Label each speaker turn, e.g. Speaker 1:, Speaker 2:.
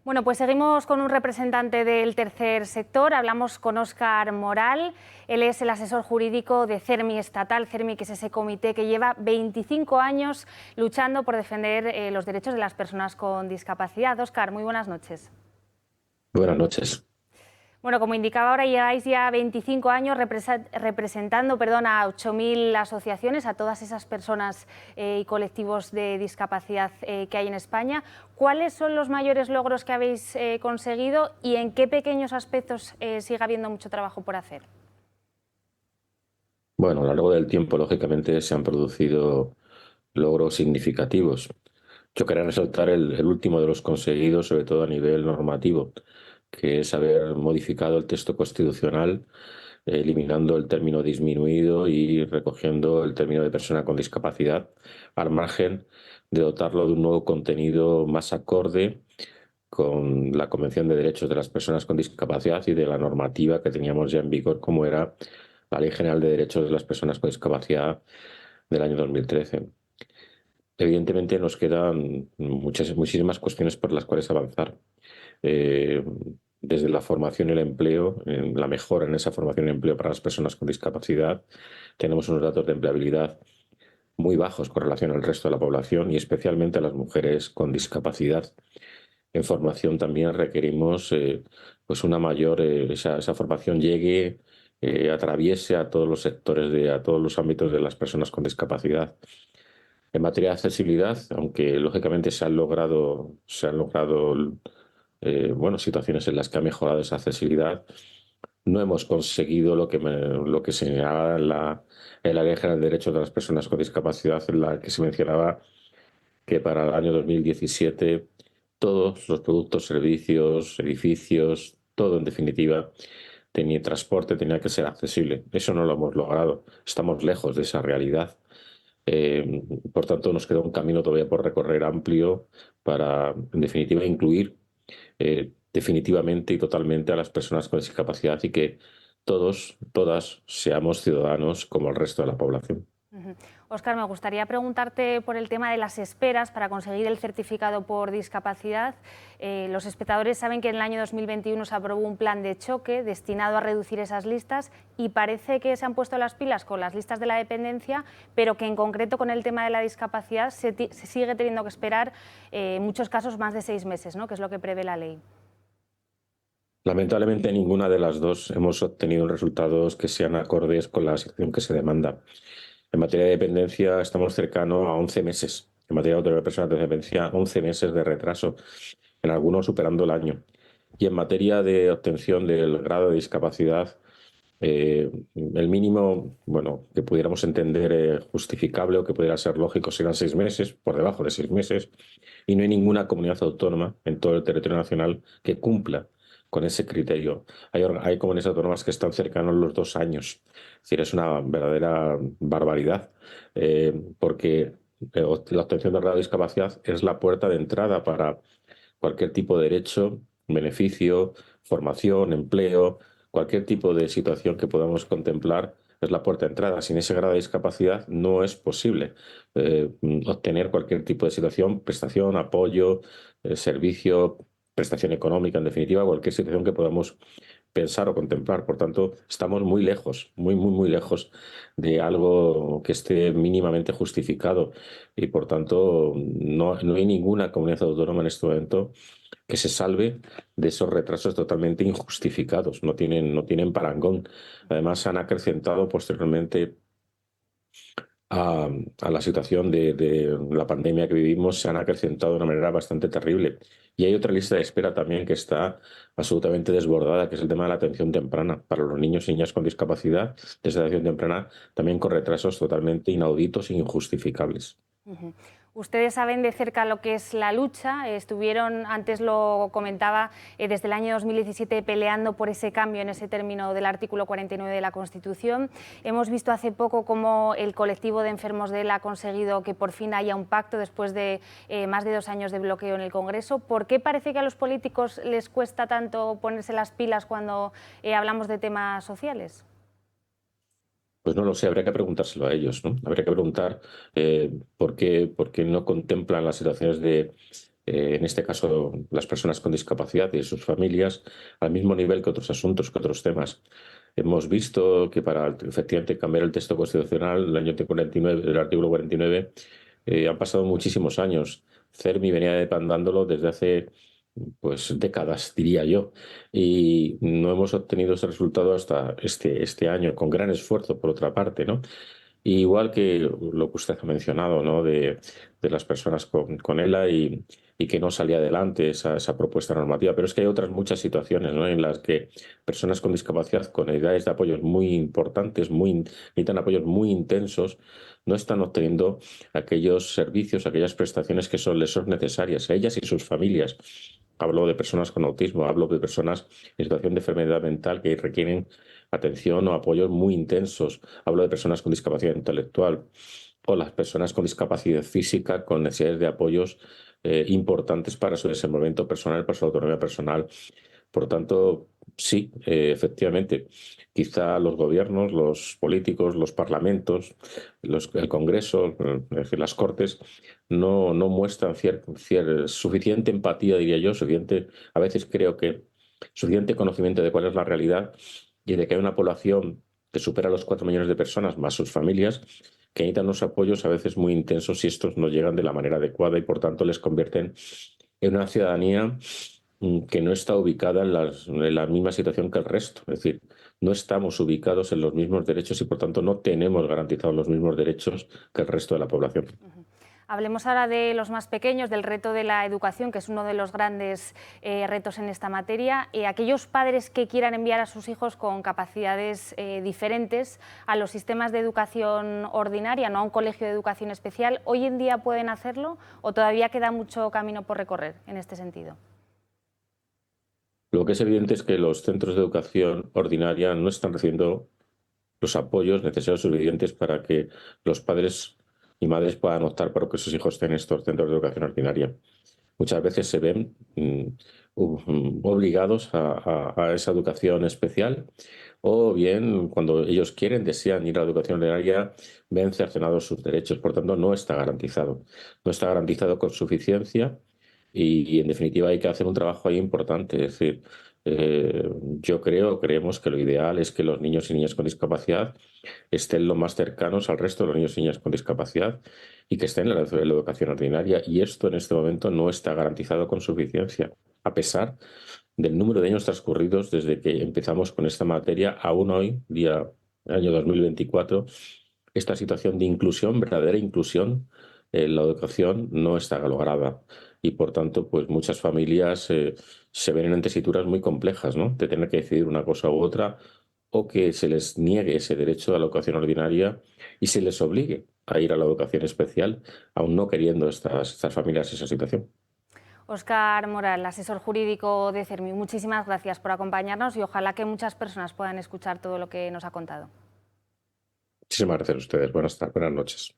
Speaker 1: Bueno, pues seguimos con un representante del tercer sector. Hablamos con Óscar Moral. Él es el asesor jurídico de CERMI Estatal. CERMI, que es ese comité que lleva 25 años luchando por defender los derechos de las personas con discapacidad. Óscar, muy buenas noches.
Speaker 2: Buenas noches.
Speaker 1: Bueno, como indicaba ahora, lleváis ya 25 años representando a 8.000 asociaciones, a todas esas personas y colectivos de discapacidad que hay en España. ¿Cuáles son los mayores logros que habéis conseguido y en qué pequeños aspectos sigue habiendo mucho trabajo por hacer?
Speaker 2: Bueno, a lo largo del tiempo, lógicamente, se han producido logros significativos. Yo quería resaltar el último de los conseguidos, sobre todo a nivel normativo, que es haber modificado el texto constitucional, eliminando el término disminuido y recogiendo el término de persona con discapacidad, al margen de dotarlo de un nuevo contenido más acorde con la Convención de Derechos de las Personas con Discapacidad y de la normativa que teníamos ya en vigor, como era la Ley General de Derechos de las Personas con Discapacidad del año 2013. Evidentemente nos quedan muchísimas cuestiones por las cuales avanzar. Eh, Desde la formación y el empleo, la mejora en esa formación y empleo para las personas con discapacidad, tenemos unos datos de empleabilidad muy bajos con relación al resto de la población y especialmente a las mujeres con discapacidad. En formación también requerimos pues una mayor, esa formación llegue, atraviese a todos los sectores, a todos los ámbitos de las personas con discapacidad. En materia de accesibilidad, aunque lógicamente se han logrado bueno, situaciones en las que ha mejorado esa accesibilidad, no hemos conseguido lo que señalaba en la Ley General de Derechos de las Personas con Discapacidad, en la que se mencionaba que para el año 2017 todos los productos, servicios, edificios, todo en definitiva, transporte tenía que ser accesible. Eso no lo hemos logrado. Estamos lejos de esa realidad. Por tanto, nos queda un camino todavía por recorrer amplio para, en definitiva, incluir definitivamente y totalmente a las personas con discapacidad y que todos, todas, seamos ciudadanos como el resto de la población.
Speaker 1: Óscar, me gustaría preguntarte por el tema de las esperas para conseguir el certificado por discapacidad. Los espectadores saben que en el año 2021 se aprobó un plan de choque destinado a reducir esas listas y parece que se han puesto las pilas con las listas de la dependencia, pero que en concreto con el tema de la discapacidad se sigue teniendo que esperar en muchos casos más de 6 meses, ¿no?, que es lo que prevé la ley.
Speaker 2: Lamentablemente, ninguna de las dos hemos obtenido resultados que sean acordes con la situación que se demanda. En materia de dependencia estamos cercanos a 11 meses. En materia de autoridad de personas de dependencia, 11 meses de retraso, en algunos superando el año. Y en materia de obtención del grado de discapacidad, el mínimo, bueno, que pudiéramos entender justificable o que pudiera ser lógico serían 6 meses, por debajo de 6 meses, y no hay ninguna comunidad autónoma en todo el territorio nacional que cumpla con ese criterio. Hay comunidades autónomas que están cercanos a los 2 años. Es decir, es una verdadera barbaridad, porque la obtención del grado de discapacidad es la puerta de entrada para cualquier tipo de derecho, beneficio, formación, empleo, cualquier tipo de situación que podamos contemplar es la puerta de entrada. Sin ese grado de discapacidad no es posible obtener cualquier tipo de situación, prestación, apoyo, servicio, prestación económica, en definitiva, cualquier situación que podamos pensar o contemplar. Por tanto, estamos muy lejos, muy lejos de algo que esté mínimamente justificado y, por tanto, no hay ninguna comunidad autónoma en este momento que se salve de esos retrasos totalmente injustificados. No tienen parangón. Además, se han acrecentado posteriormente a la situación de la pandemia que vivimos, se han acrecentado de una manera bastante terrible. Y hay otra lista de espera también que está absolutamente desbordada, que es el tema de la atención temprana para los niños y niñas con discapacidad, desde la atención temprana, también con retrasos totalmente inauditos e injustificables.
Speaker 1: Ujú. Ustedes saben de cerca lo que es la lucha, estuvieron, antes lo comentaba, desde el año 2017 peleando por ese cambio en ese término del artículo 49 de la Constitución. Hemos visto hace poco cómo el colectivo de enfermos de él ha conseguido que por fin haya un pacto después de más de 2 años de bloqueo en el Congreso. ¿Por qué parece que a los políticos les cuesta tanto ponerse las pilas cuando hablamos de temas sociales?
Speaker 2: Pues no lo sé, habría que preguntárselo a ellos, ¿no? Habría que preguntar por qué no contemplan las situaciones en este caso las personas con discapacidad y sus familias, al mismo nivel que otros asuntos, que otros temas. Hemos visto que para efectivamente cambiar el texto constitucional del año 49, del artículo 49, han pasado muchísimos años. CERMI venía demandándolo desde hace pues décadas, diría yo, y no hemos obtenido ese resultado hasta este año, con gran esfuerzo, por otra parte, ¿no? Y igual que lo que usted ha mencionado, ¿no? De las personas con ELA y que no salía adelante esa propuesta normativa. Pero es que hay otras muchas situaciones, ¿no? En las que personas con discapacidad, con necesidades de apoyos muy importantes, necesitan apoyos muy intensos, no están obteniendo aquellos servicios, aquellas prestaciones que les son necesarias a ellas y sus familias. Hablo de personas con autismo, hablo de personas en situación de enfermedad mental que requieren atención o apoyos muy intensos. Hablo de personas con discapacidad intelectual o las personas con discapacidad física con necesidades de apoyos importantes para su desenvolvimiento personal, para su autonomía personal. Por lo tanto, sí, efectivamente, quizá los gobiernos, los políticos, los parlamentos, el Congreso, las Cortes, no muestran suficiente empatía, diría yo, a veces creo que suficiente conocimiento de cuál es la realidad y de que hay una población que supera los 4 millones de personas, más sus familias, que necesitan unos apoyos a veces muy intensos y estos no llegan de la manera adecuada y por tanto les convierten en una ciudadanía que no está ubicada en la misma situación que el resto. Es decir, no estamos ubicados en los mismos derechos y por tanto no tenemos garantizados los mismos derechos que el resto de la población.
Speaker 1: Hablemos ahora de los más pequeños, del reto de la educación, que es uno de los grandes retos en esta materia. Aquellos padres que quieran enviar a sus hijos con capacidades diferentes a los sistemas de educación ordinaria, no a un colegio de educación especial, ¿hoy en día pueden hacerlo o todavía queda mucho camino por recorrer en este sentido?
Speaker 2: Lo que es evidente es que los centros de educación ordinaria no están recibiendo los apoyos necesarios suficientes para que los padres y madres puedan optar por que sus hijos estén en estos centros de educación ordinaria. Muchas veces se ven obligados a esa educación especial o bien cuando ellos quieren, desean ir a la educación ordinaria, ven cercenados sus derechos. Por tanto, no está garantizado. No está garantizado con suficiencia y en definitiva hay que hacer un trabajo ahí importante. Es decir, creemos que lo ideal es que los niños y niñas con discapacidad estén lo más cercanos al resto de los niños y niñas con discapacidad y que estén en la educación ordinaria. Y esto en este momento no está garantizado con suficiencia, a pesar del número de años transcurridos desde que empezamos con esta materia, aún hoy, año 2024, esta situación de inclusión, verdadera inclusión, en la educación no está lograda. Y por tanto, pues muchas familias se ven en tesituras muy complejas, ¿no? De tener que decidir una cosa u otra o que se les niegue ese derecho a la educación ordinaria y se les obligue a ir a la educación especial, aún no queriendo estas familias esa situación.
Speaker 1: Óscar Moral, asesor jurídico de CERMI, muchísimas gracias por acompañarnos y ojalá que muchas personas puedan escuchar todo lo que nos ha contado.
Speaker 2: Muchísimas gracias a ustedes. Buenas noches.